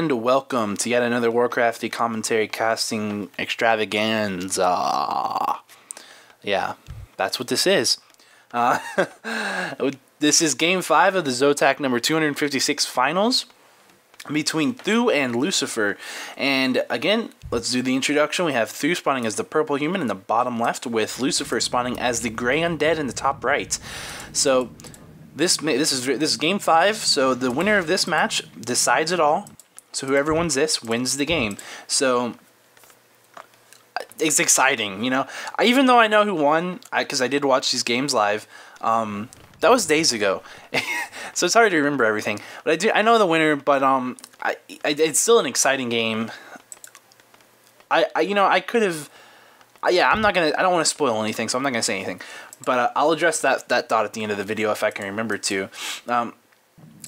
and welcome to yet another Warcrafty commentary casting extravaganza. Yeah, that's what this is. This is Game 5 of the ZOTAC number 256 finals between Thu and Lucifer. And again, let's do the introduction. We have Thu spawning as the purple human in the bottom left, with Lucifer spawning as the gray undead in the top right. So this is Game 5, so the winner of this match decides it all. So whoever wins this wins the game. So it's exciting, you know. Even though I know who won, because I did watch these games live, that was days ago, so it's hard to remember everything. But I know the winner, but it's still an exciting game. I could have, yeah, I don't want to spoil anything, so I'm not gonna say anything. But I'll address that thought at the end of the video if I can remember to.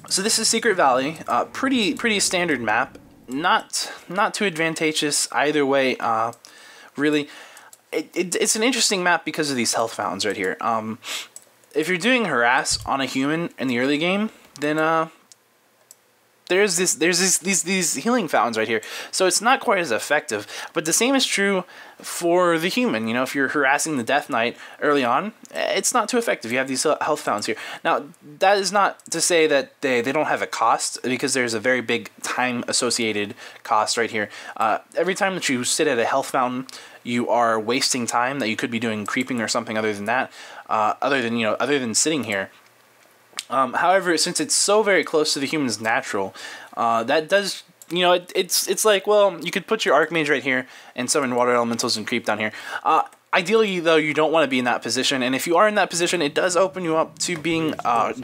So this is Secret Valley, pretty standard map, not too advantageous either way. Really, it's an interesting map because of these health fountains right here. If you're doing harass on a human in the early game, then there's these healing fountains right here, so it's not quite as effective. But the same is true for the human. You know, if you're harassing the Death Knight early on, it's not too effective. You have these health fountains here. Now, that is not to say that they don't have a cost, because there's a very big time associated cost right here. Every time that you sit at a health fountain, you are wasting time that you could be doing creeping or something other than that, other than sitting here. However, since it's so very close to the human's natural, that does, you know, it's like, well, you could put your Archmage right here and summon water elementals and creep down here. Ideally, though, you don't want to be in that position, and if you are in that position, it does open you up to being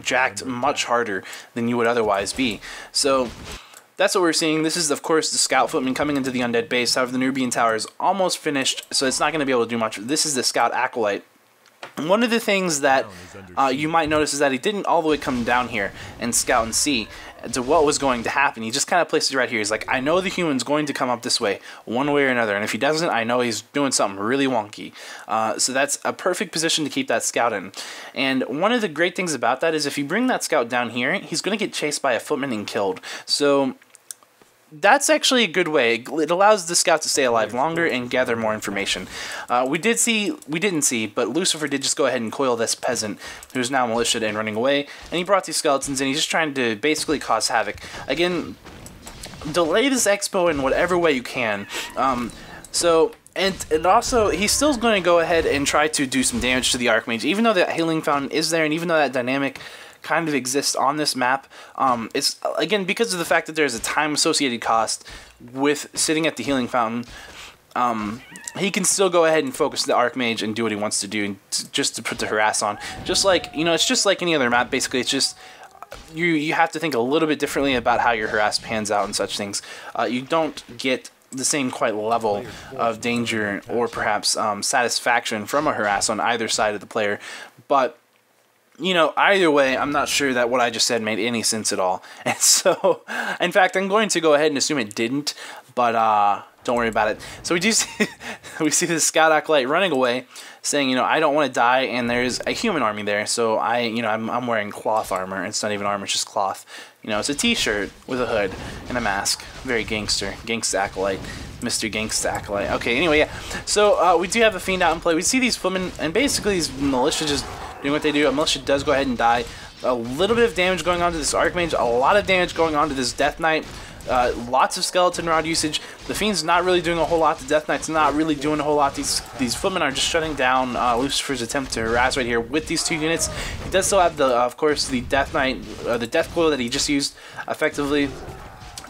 jacked much harder than you would otherwise be. So that's what we're seeing. This is, of course, the Scout Footman coming into the Undead base. However, the Nubian Tower is almost finished, so it's not going to be able to do much. This is the Scout Acolyte. One of the things that you might notice is that he didn't all the way come down here and scout and see to what was going to happen. He just kind of placed it right here. He's like, I know the human's going to come up this way one way or another, and if he doesn't, I know he's doing something really wonky. So that's a perfect position to keep that scout in. And one of the great things about that is if you bring that scout down here, he's going to get chased by a footman and killed. So that's actually a good way. It allows the scout to stay alive longer and gather more information. We didn't see, but Lucifer did just go ahead and coil this peasant, who's now militiaed and running away, and he brought these skeletons in. He's just trying to basically cause havoc. Again, delay this expo in whatever way you can. And also, he's still going to go ahead and try to do some damage to the Archmage, even though that healing fountain is there, and even though that dynamic kind of exists on this map. It's, again, because of the fact that there's a time associated cost with sitting at the healing fountain, he can still go ahead and focus the Archmage and do what he wants to do, just to put the harass on. Just like, you know, it's just like any other map, basically. It's just you have to think a little bit differently about how your harass pans out and such things. You don't get the same quite level of danger or perhaps satisfaction from a harass on either side of the player, but you know, either way, I'm not sure that what I just said made any sense at all. And so, in fact, I'm going to go ahead and assume it didn't, but don't worry about it. So we see this Scout Acolyte running away, saying, you know, I don't want to die, and there's a human army there, so I'm wearing cloth armor. It's not even armor, it's just cloth. You know, it's a t-shirt with a hood and a mask. Very gangster Acolyte. Mr. Gangsta Acolyte. Okay, anyway, yeah. So we do have a Fiend out in play. We see these footmen, and basically these militia just doing what they do. A militia does go ahead and die. A little bit of damage going on to this Archmage, a lot of damage going on to this Death Knight. Lots of skeleton rod usage. The Fiend's not really doing a whole lot. The Death Knight's not really doing a whole lot. These footmen are just shutting down Lucifer's attempt to harass right here with these two units. He does still have, of course, the Death Knight, the Death Coil that he just used effectively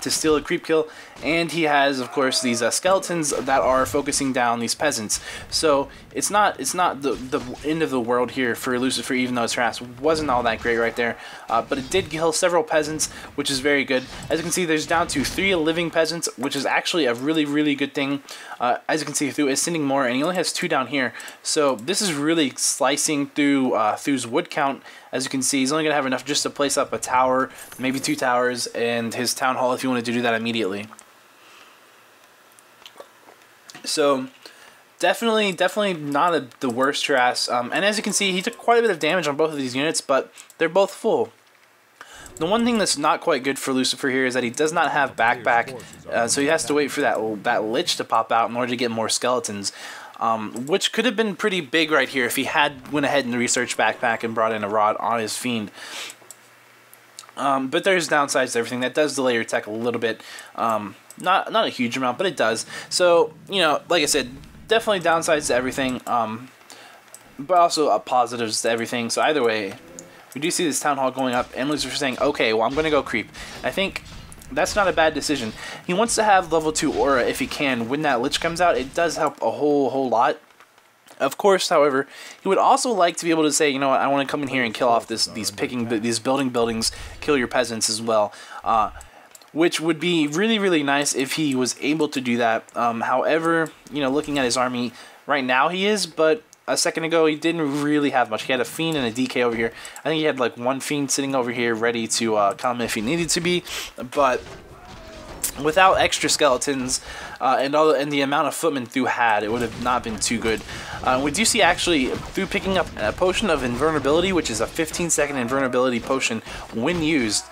to steal a creep kill, and he has, of course, these skeletons that are focusing down these peasants. So it's not the end of the world here for Lucifer, even though his harass wasn't all that great right there. But it did kill several peasants, which is very good. As you can see, there's down to 3 living peasants, which is actually a really good thing. As you can see, Thu is sending more, and he only has 2 down here. So this is really slicing through Thu's wood count. As you can see, he's only going to have enough just to place up a tower, maybe 2 towers, and his town hall if you wanted to do that immediately. So definitely not the worst harass. And as you can see, he took quite a bit of damage on both of these units, but they're both full. The one thing that's not quite good for Lucifer here is that he does not have backpack, so he has to wait for that lich to pop out in order to get more skeletons, which could have been pretty big right here if he had went ahead and researched backpack and brought in a rod on his fiend. But there's downsides to everything. That does delay your tech a little bit. Not a huge amount, but it does. So, you know, like I said, definitely downsides to everything, but also positives to everything. So either way, we do see this town hall going up, and Lucifer saying, okay, well, I'm going to go creep. I think that's not a bad decision. He wants to have level 2 aura if he can. When that lich comes out, it does help a whole lot. Of course, however, he would also like to be able to say, you know what, I want to come in here and kill off these building buildings, kill your peasants as well, which would be really nice if he was able to do that. However, you know, looking at his army right now, he is, but a second ago he didn't really have much. He had a fiend and a DK over here. I think he had like one fiend sitting over here ready to come if he needed to be, but without extra skeletons and the amount of footmen Thu had, it would have not been too good. We do see actually Thu picking up a potion of invulnerability, which is a 15-second invulnerability potion when used,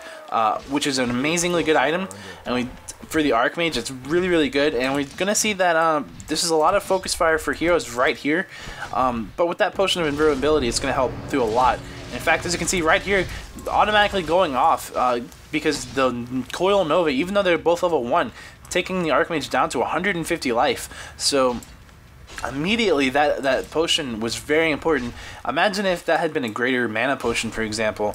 which is an amazingly good item. And for the Archmage, it's really good. And we're gonna see that this is a lot of focus fire for heroes right here. But with that potion of invulnerability, it's gonna help Thu a lot. In fact, as you can see right here, automatically going off because the Coil Nova, even though they're both level 1, taking the Archmage down to 150 life. So immediately that potion was very important. Imagine if that had been a greater mana potion, for example.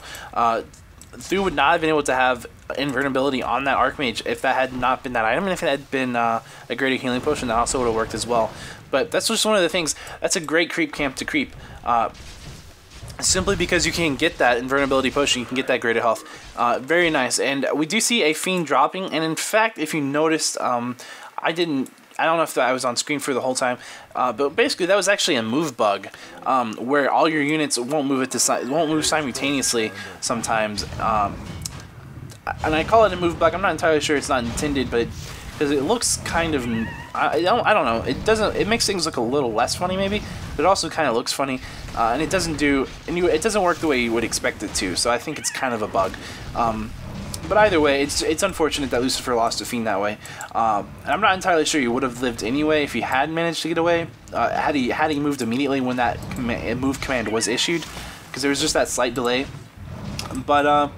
Thu would not have been able to have invulnerability on that Archmage if that had not been that item, and if it had been a greater healing potion, that also would have worked as well. But that's just one of the things. That's a great creep camp to creep. Simply because you can get that invulnerability potion, you can get that greater health. Very nice. And we do see a fiend dropping, and in fact, if you noticed, I don't know if I was on screen for the whole time, but basically that was actually a move bug, where all your units won't move simultaneously sometimes. And I call it a move bug. I'm not entirely sure it's not intended, but because it looks kind of, I don't know. It makes things look a little less funny maybe, but it also kind of looks funny, and it doesn't work the way you would expect it to. So I think it's kind of a bug. But either way, it's unfortunate that Lucifer lost to Fiend that way. And I'm not entirely sure he would have lived anyway if he had managed to get away. Had he moved immediately when that move command was issued, because there was just that slight delay. But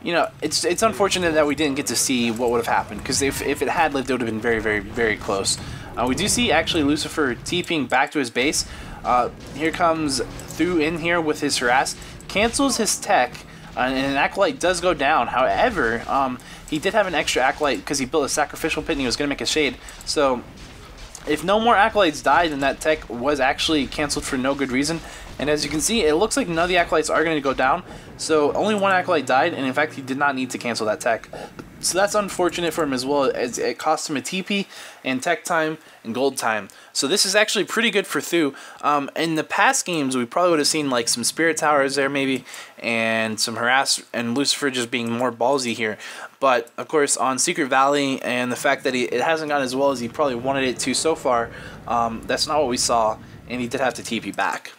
you know, it's unfortunate that we didn't get to see what would have happened, because if it had lived, it would have been very close. We do see actually Lucifer TPing back to his base. Here comes Thu in here with his harass, cancels his tech. And an Acolyte does go down. However, he did have an extra Acolyte because he built a Sacrificial Pit and he was going to make a Shade. So, if no more Acolytes died, then that tech was actually canceled for no good reason. And as you can see, it looks like none of the Acolytes are going to go down. So, only one Acolyte died, and in fact, he did not need to cancel that tech. So that's unfortunate for him as well, as it cost him a TP and tech time and gold time. So this is actually pretty good for Thu. In the past games, we probably would have seen like some Spirit Towers there maybe, and some Harass, and Lucifer just being more ballsy here. But of course on Secret Valley, and the fact that it hasn't gone as well as he probably wanted it to so far, that's not what we saw, and he did have to TP back.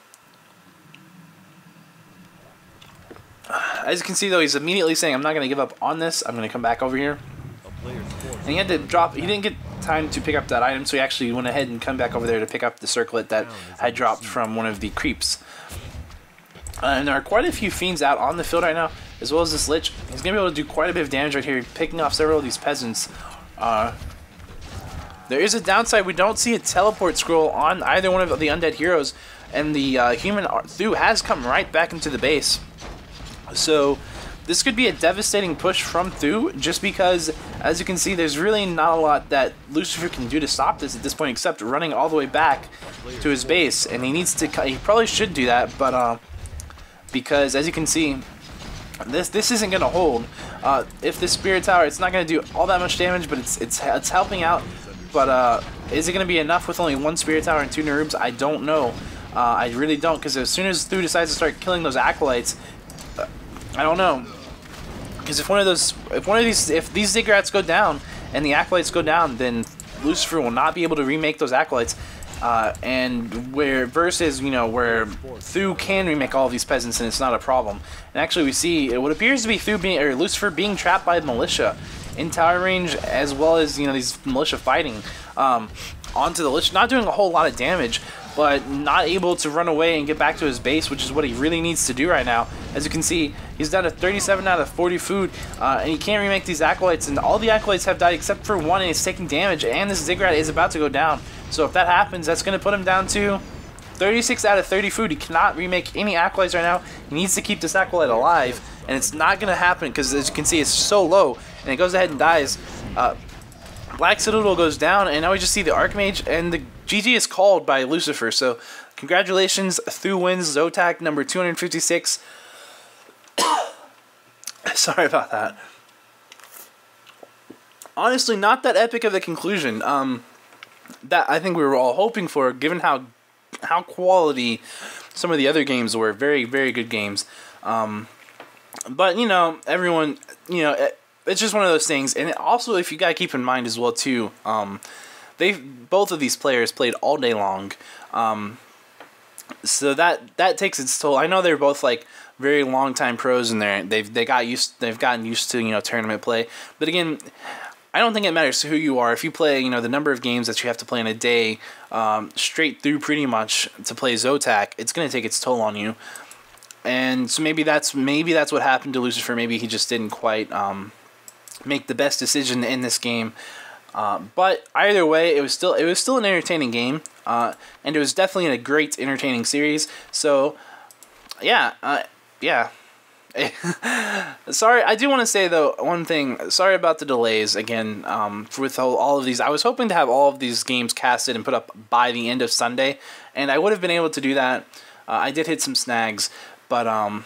As you can see though, he's immediately saying, I'm not going to give up on this, I'm going to come back over here. And he had to drop, he didn't get time to pick up that item, so he actually went ahead and come back over there to pick up the circlet that had dropped from one of the creeps. And there are quite a few fiends out on the field right now, as well as this lich. He's going to be able to do quite a bit of damage right here, picking off several of these peasants. There is a downside, we don't see a teleport scroll on either one of the undead heroes, and the human Thu has come right back into the base. So this could be a devastating push from Thu, just because, as you can see, there's really not a lot that Lucifer can do to stop this at this point, except running all the way back to his base, and he probably should do that, but because as you can see, this isn't gonna hold. If this Spirit Tower, it's not gonna do all that much damage, but it's helping out. But is it gonna be enough with only one Spirit Tower and 2 Nerubs? I don't know. I really don't, because as soon as Thu decides to start killing those Acolytes, I don't know, because if these Ziggurats go down and the Acolytes go down, then Lucifer will not be able to remake those Acolytes. and where versus, you know, where Thu can remake all of these peasants and it's not a problem. And actually we see what appears to be Thu being, or Lucifer being trapped by militia in tower range, as well as, you know, these militia fighting onto the Lich, not doing a whole lot of damage, but not able to run away and get back to his base, which is what he really needs to do right now. As you can see, he's down to 37 out of 40 food, and he can't remake these acolytes, and all the acolytes have died except for one, and he's taking damage, and this Ziggurat is about to go down. So if that happens, that's going to put him down to 36 out of 30 food. He cannot remake any acolytes right now. He needs to keep this acolyte alive, and it's not going to happen because, as you can see, it's so low, and it goes ahead and dies. Black Citadel goes down, and now we just see the Archmage, and the GG is called by Lucifer. So congratulations, Thu wins ZOTAC number 256. Sorry about that. Honestly, not that epic of a conclusion that I think we were all hoping for, given how quality some of the other games were. Very, very good games. But, you know, everyone, you know, it's just one of those things. And also, if you gotta keep in mind as well too, both of these players played all day long, so that takes its toll. I know they're both like very long time pros, and they've gotten used to, you know, tournament play. But again, I don't think it matters who you are. If you play, you know, the number of games that you have to play in a day, straight through pretty much to play ZOTAC, it's gonna take its toll on you. And so maybe that's what happened to Lucifer. Maybe he just didn't quite make the best decision in this game. But either way, it was still an entertaining game, and it was definitely a great, entertaining series. So, yeah. Sorry, I do want to say though one thing. Sorry about the delays again. With all of these, I was hoping to have all of these games casted and put up by the end of Sunday, and I would have been able to do that. I did hit some snags, but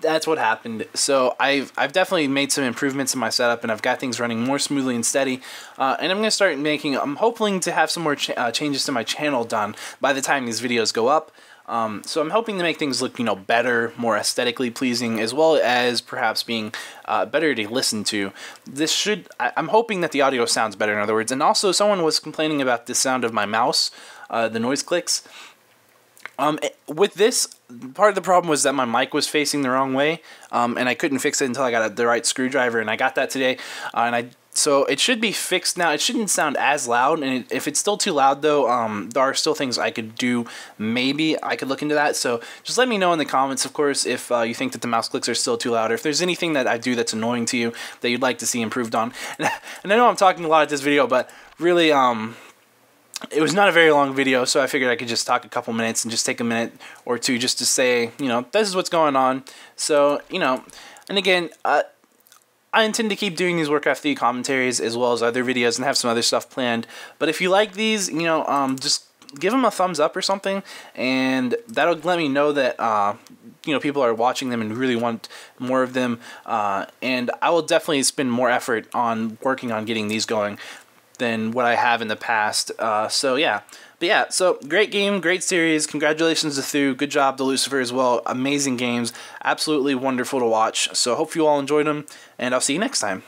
that's what happened. So I've definitely made some improvements in my setup, and I've got things running more smoothly and steady. And I'm gonna start making. I'm hoping to have some more changes to my channel done by the time these videos go up. So I'm hoping to make things look, you know, better, more aesthetically pleasing, as well as perhaps being better to listen to. I'm hoping that the audio sounds better, in other words. And also, someone was complaining about the sound of my mouse, the noise clicks. With this, part of the problem was that my mic was facing the wrong way, and I couldn't fix it until I got the right screwdriver, and I got that today, so it should be fixed now. It shouldn't sound as loud, and if it's still too loud though, there are still things I could do. Maybe I could look into that, so just let me know in the comments, of course, if you think that the mouse clicks are still too loud, or if there's anything that I do that's annoying to you that you'd like to see improved on. And I know I'm talking a lot at this video, but really, it was not a very long video, so I figured I could just talk a couple minutes and just take a minute or two just to say, you know, this is what's going on. So, you know, and again, I intend to keep doing these Warcraft 3 commentaries as well as other videos and have some other stuff planned. But if you like these, you know, just give them a thumbs up or something, and that'll let me know that, you know, people are watching them and really want more of them. And I will definitely spend more effort on working on getting these going than what I have in the past. So yeah, but yeah, so great game, great series. Congratulations to Thu. Good job to Lucifer as well. Amazing games, absolutely wonderful to watch. So hope you all enjoyed them, and I'll see you next time.